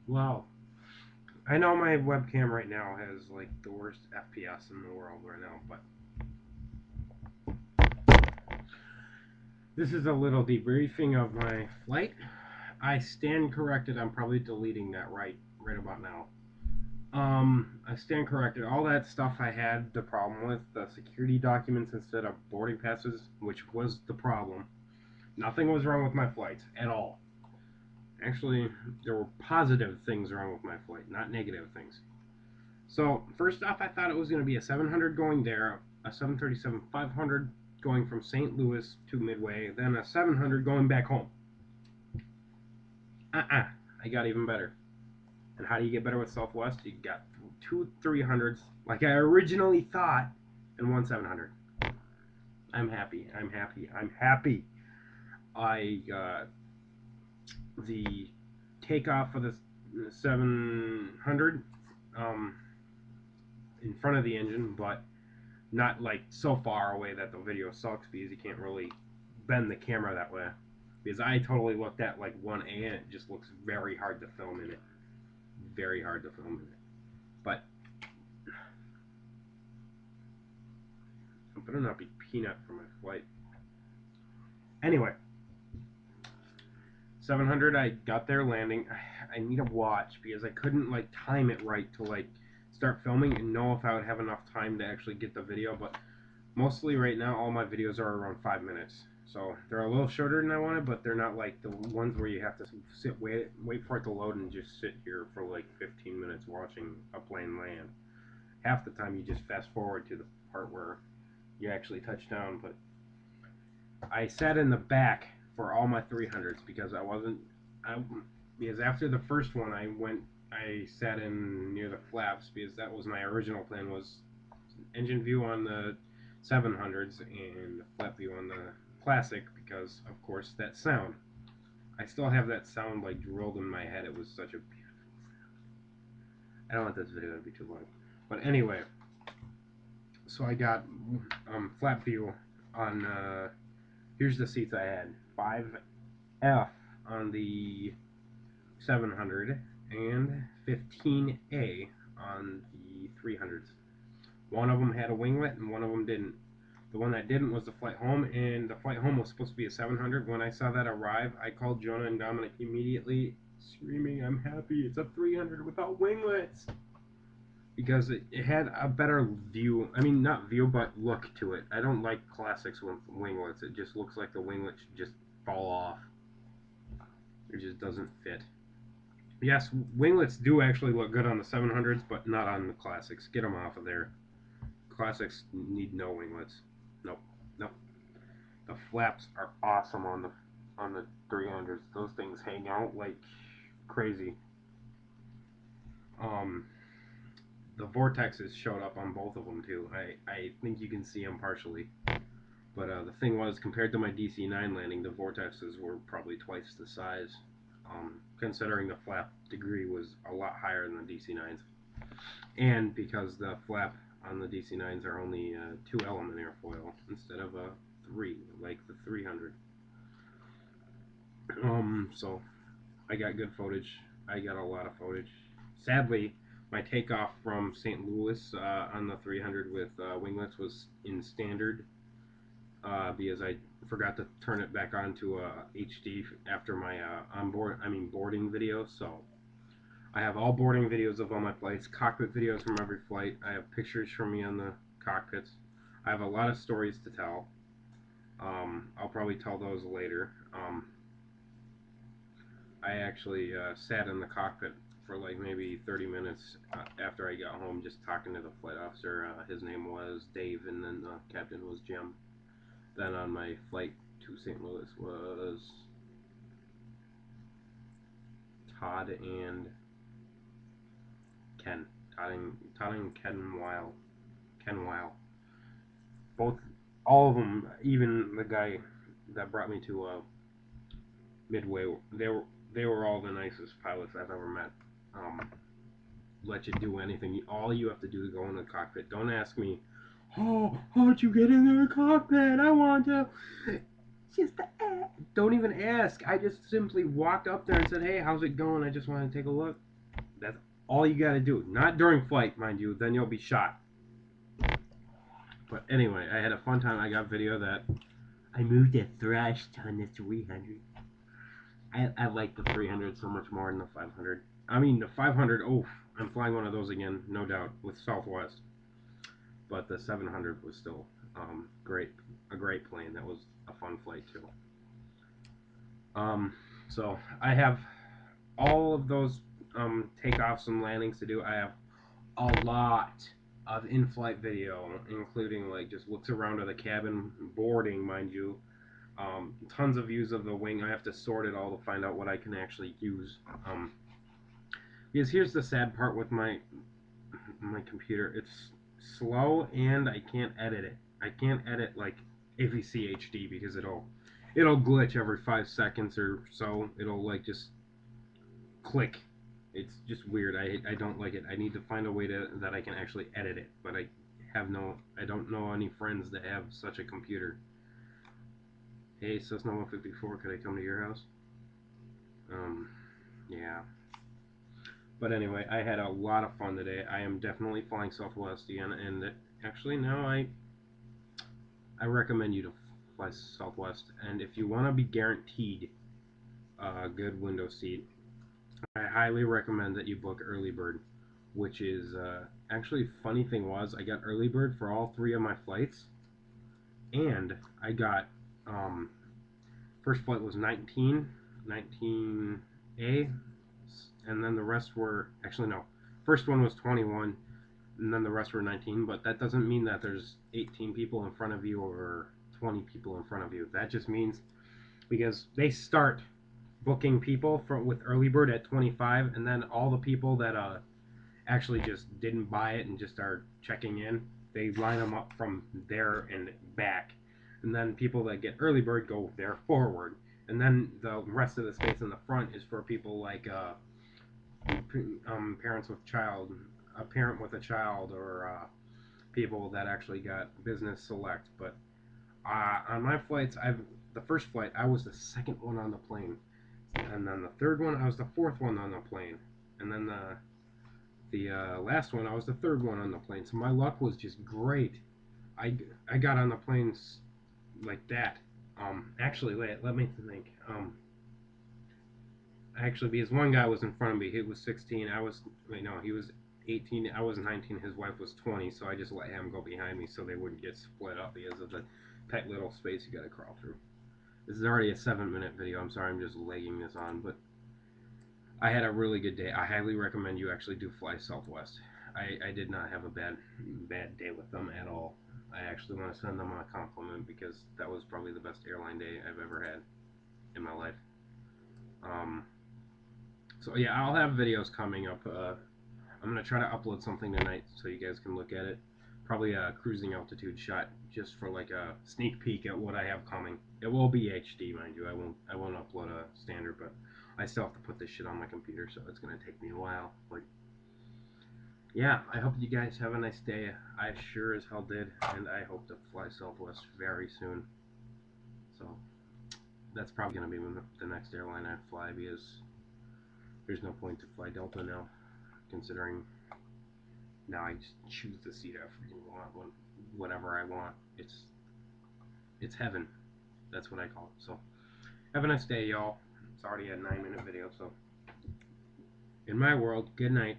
Well, I know my webcam right now has like the worst FPS in the world right now, but this is a little debriefing of my flight. I stand corrected. I'm probably deleting that right about now. I stand corrected. All that stuff I had the problem with the security documents instead of boarding passes, which was the problem. Nothing was wrong with my flight at all. Actually, there were positive things wrong with my flight, not negative things. So first off, I thought it was going to be a 700 going there, a 737-500 going from St. Louis to Midway, then a 700 going back home. I got even better. And how do you get better with Southwest? You got two 300s, like I originally thought, and one 700. I'm happy. I'm happy. I'm happy. I the takeoff of the 700 um, in front of the engine, but not like so far away that the video sucks because you can't really bend the camera that way. Because I totally looked at like 1A and it just looks very hard to film in it. Very hard to film in it. But it better not be peanut for my flight. Anyway, 700, I got there landing. I need a watch because I couldn't like time it right to like start filming and know if I would have enough time to actually get the video. But mostly right now, all my videos are around 5 minutes. So they're a little shorter than I wanted, but they're not like the ones where you have to wait for it to load, and just sit here for like 15 minutes watching a plane land. Half the time, you just fast forward to the part where you actually touch down. But I sat in the back for all my 300s because I wasn't. I because after the first one, I sat in near the flaps because that was my original plan, was engine view on the 700s and flap view on the classic, because of course that sound. I still have that sound like drilled in my head. It was such a beautiful sound. I don't want this video to be too long, but anyway, so I got flap view on. Here's the seats I had: 5F on the 700 and 15A on the 300s. One of them had a winglet and one of them didn't. The one that didn't was the flight home, and the flight home was supposed to be a 700. When I saw that arrive, I called Jonah and Dominic immediately, screaming, "I'm happy! It's a 300 without winglets!" Because it had a better view. I mean, not view, but look to it. I don't like classics with winglets. It just looks like the winglet should just fall off. It just doesn't fit. Yes, winglets do actually look good on the 700s, but not on the classics. Get them off of there. Classics need no winglets. Nope. Nope. The flaps are awesome on the 300s. Those things hang out like crazy. Um, the vortexes showed up on both of them too. I think you can see them partially. But the thing was, compared to my DC-9 landing, the vortexes were probably twice the size. Considering the flap degree was a lot higher than the DC-9s, and because the flap on the DC-9s are only two-element airfoil instead of a three, like the 300. So I got good footage. I got a lot of footage. Sadly, my takeoff from St. Louis on the 300 with winglets was in standard because I forgot to turn it back on to HD after my boarding video. So I have all boarding videos of all my flights, cockpit videos from every flight. I have pictures from me on the cockpits. I have a lot of stories to tell. I'll probably tell those later. I actually sat in the cockpit for like maybe 30 minutes after I got home, just talking to the flight officer. His name was Dave, and then the captain was Jim. Then on my flight to St. Louis was Todd and Ken. Todd and Ken Weil. Ken Weil. Both, all of them, even the guy that brought me to Midway, they were all the nicest pilots I've ever met. Um, let you do anything. All you have to do is go in the cockpit. Don't ask me, "Oh, how'd you get in the cockpit? I want to." Just don't even ask. I just simply walked up there and said, "Hey, how's it going? I just want to take a look." That's all you gotta do. Not during flight, mind you. Then you'll be shot. But anyway, I had a fun time. I got video that I moved a thrash ton to 300. I like the 300 so much more than the 500. I mean, the 500, oh, I'm flying one of those again, no doubt, with Southwest. But the 700 was still great, a great plane. That was a fun flight too. Um, so I have all of those takeoffs and landings to do. I have a lot of in-flight video, including like just looks around of the cabin, boarding, mind you. Tons of views of the wing. I have to sort it all to find out what I can actually use. Because here's the sad part with my computer. It's slow and I can't edit it. I can't edit like AVC HD because it'll glitch every 5 seconds or so. It'll like just click. It's just weird. I don't like it. I need to find a way to that I can actually edit it, but I don't know any friends that have such a computer. Hey, Cessna 154, could I come to your house? Yeah. But anyway, I had a lot of fun today. I am definitely flying Southwest again, and actually now I recommend you to fly Southwest. And if you want to be guaranteed a good window seat, I highly recommend that you book early bird, which is actually funny thing was I got early bird for all three of my flights, and I got first flight was 19A, and then the rest were actually no, first one was 21, and then the rest were 19. But that doesn't mean that there's 18 people in front of you or 20 people in front of you. That just means because they start booking people with early bird at 25, and then all the people that actually just didn't buy it and just are checking in, they line them up from there and back, and then people that get early bird go there forward, and then the rest of the space in the front is for people like parents with child, a parent with a child, or people that actually got business select. But on my flights, the first flight I was the second one on the plane, and then the third one I was the fourth one on the plane, and then the last one I was the third one on the plane. So my luck was just great. I I got on the planes like that. Actually, let me think. Actually, because one guy was in front of me, he was 16. I was wait no, he was 18. I was 19. His wife was 20. So I just let him go behind me so they wouldn't get split up because of the tight little space you got to crawl through. This is already a 7-minute video. I'm sorry, I'm just legging this on, but I had a really good day. I highly recommend you actually do fly Southwest. I did not have a bad day with them at all. I actually want to send them a compliment because that was probably the best airline day I've ever had in my life. Um, so yeah, I'll have videos coming up. I'm gonna try to upload something tonight so you guys can look at it. Probably a cruising altitude shot just for like a sneak peek at what I have coming. It will be HD, mind you. I won't upload a standard, but I still have to put this shit on my computer, so it's gonna take me a while. But yeah, I hope you guys have a nice day. I sure as hell did, and I hope to fly Southwest very soon. So that's probably gonna be the next airline I fly because there's no point to fly Delta now, considering now I just choose the seat I freaking want, whatever I want. It's heaven. That's what I call it. So have a nice day, y'all. It's already a 9-minute video, so in my world, good night.